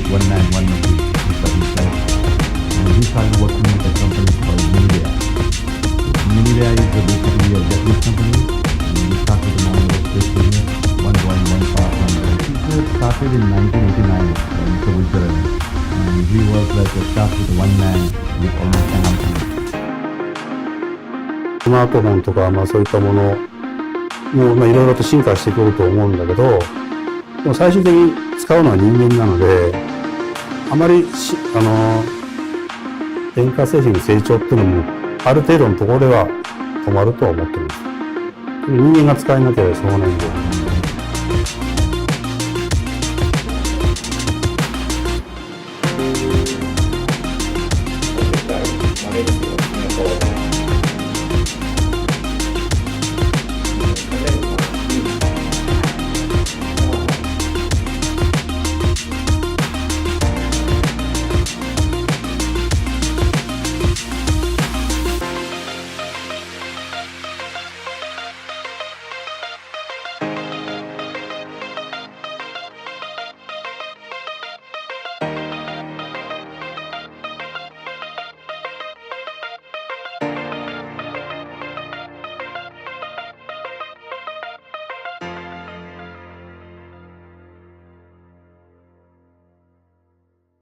one man, one machine. That's what he said. And he started working with a company called Media. Media is basically a Japanese company. And we started the non-aerospace business, 1.1 part number. He started in 1989 in Switzerland. And he was like a staff with one man with almost 10 companies. スマートフォンとか、そういったものもいろいろと進化してくると思うんだけど、でも最終的に使うのは人間なので、あまり電化製品の成長っていうのもある程度のところでは止まるとは思ってます。人間が使えなければしょうがないんで。